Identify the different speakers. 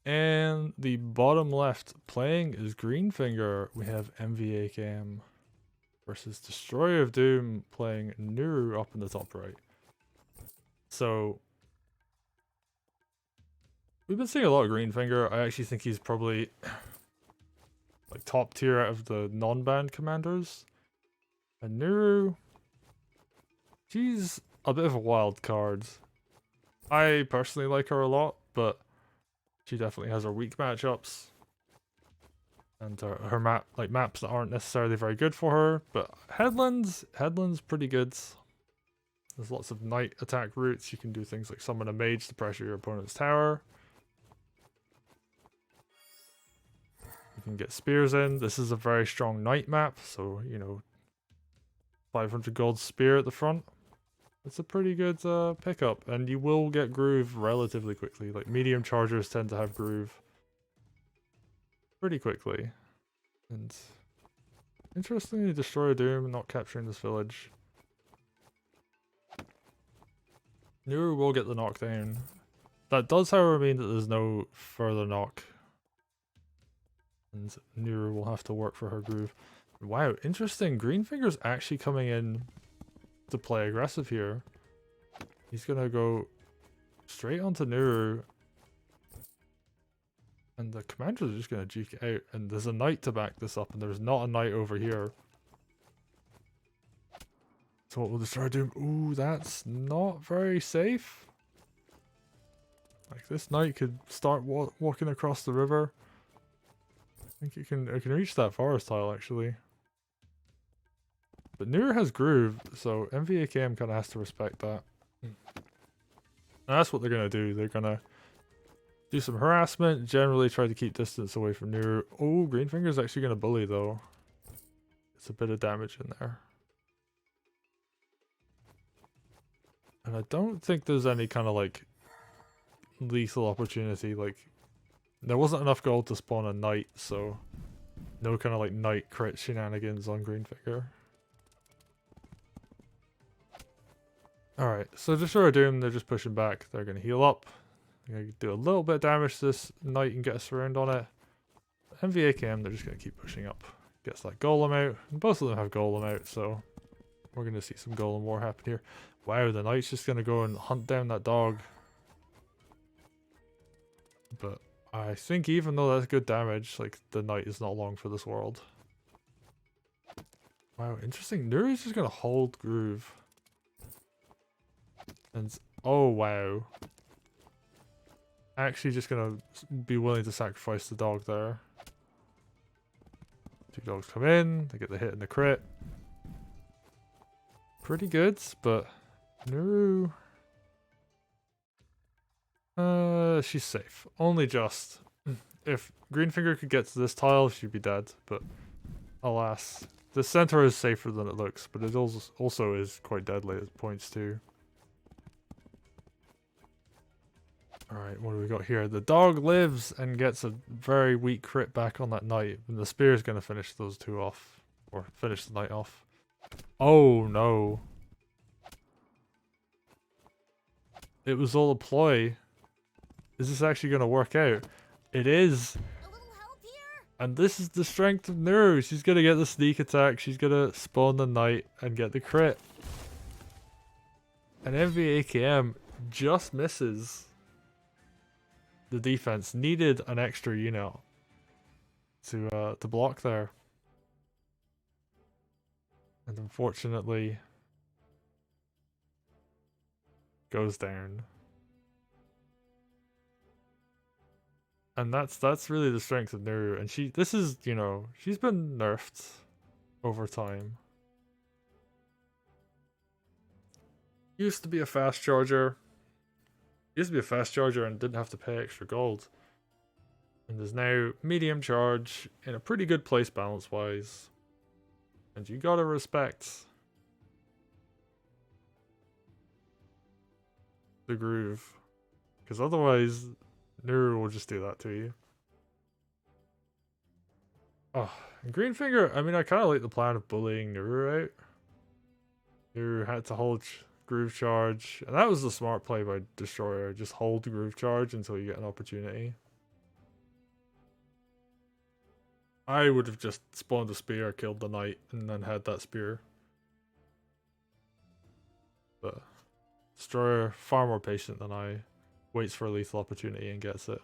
Speaker 1: And the bottom left playing is Greenfinger. We have MVAKM versus Destroyer of Doom playing Nuru up in the top right. So we've been seeing a lot of Greenfinger. I actually think he's probably like top tier out of the non-banned commanders. And Nuru, she's a bit of a wild card. I personally like her a lot, but she definitely has her weak matchups. And her maps that aren't necessarily very good for her. But Headland's pretty good. There's lots of knight attack routes. You can do things like summon a mage to pressure your opponent's tower. You can get spears in. This is a very strong knight map, so, you know, 500 gold spear at the front. It's a pretty good pickup, and you will get groove relatively quickly. Like, medium chargers tend to have groove pretty quickly. And interestingly, Destroyer Doom not capturing this village. Nuru will get the knockdown. That does, however, mean that there's no further knock. And Nuru will have to work for her groove. Wow, interesting. Greenfinger's actually coming in to play aggressive here. He's gonna go straight onto Nuru. And the commanders are just gonna juke it out. And there's a knight to back this up, and there's not a knight over here. So what will Destroyer do? Ooh, that's not very safe. Like, this knight could start walking across the river. I think it can reach that forest tile actually. But Nuru has groove, so MVAKM kind of has to respect that. And that's what they're gonna do. They're gonna do some harassment, generally try to keep distance away from Nuru. Oh, Greenfinger's actually gonna bully though. It's a bit of damage in there. And I don't think there's any kind of like lethal opportunity. Like, there wasn't enough gold to spawn a knight, so no kind of like knight crit shenanigans on Greenfinger. Alright, so Destroyer Doom, they're just pushing back. They're going to heal up. They're going to do a little bit of damage to this knight and get a surround on it. MVAKM, they're just going to keep pushing up. Gets that golem out. And both of them have golem out, so we're going to see some golem war happen here. Wow, the knight's just going to go and hunt down that dog. But I think even though that's good damage, like, the knight is not long for this world. Wow, interesting. Nuru's just going to hold groove. And oh wow. Actually just gonna be willing to sacrifice the dog there. Two dogs come in, they get the hit and the crit. Pretty good, but Nuru, she's safe. Only just. If Greenfinger could get to this tile, she'd be dead, but alas. The center is safer than it looks, but it also is quite deadly at points too. Alright, what do we got here? The dog lives and gets a very weak crit back on that knight. And the spear is going to finish those two off. Or finish the knight off. Oh no. It was all a ploy. Is this actually going to work out? It is. And this is the strength of Nuru. She's going to get the sneak attack. She's going to spawn the knight and get the crit. And MVAKM just misses. The defense needed an extra unit to block there, and unfortunately goes down. And that's really the strength of Nuru, and this is, you know, she's been nerfed over time. Used to be a fast charger. Used to be a fast charger and didn't have to pay extra gold. And there's now medium charge in a pretty good place balance wise. And you gotta respect the groove. Because otherwise, Nuru will just do that to you. Oh, and Greenfinger, I mean, I kind of like the plan of bullying Nuru out. Nuru had to hold groove charge, and that was the smart play by Destroyer. Just hold groove charge until you get an opportunity. I would have just spawned a spear, killed the knight, and then had that spear. But Destroyer, far more patient than I, waits for a lethal opportunity and gets it.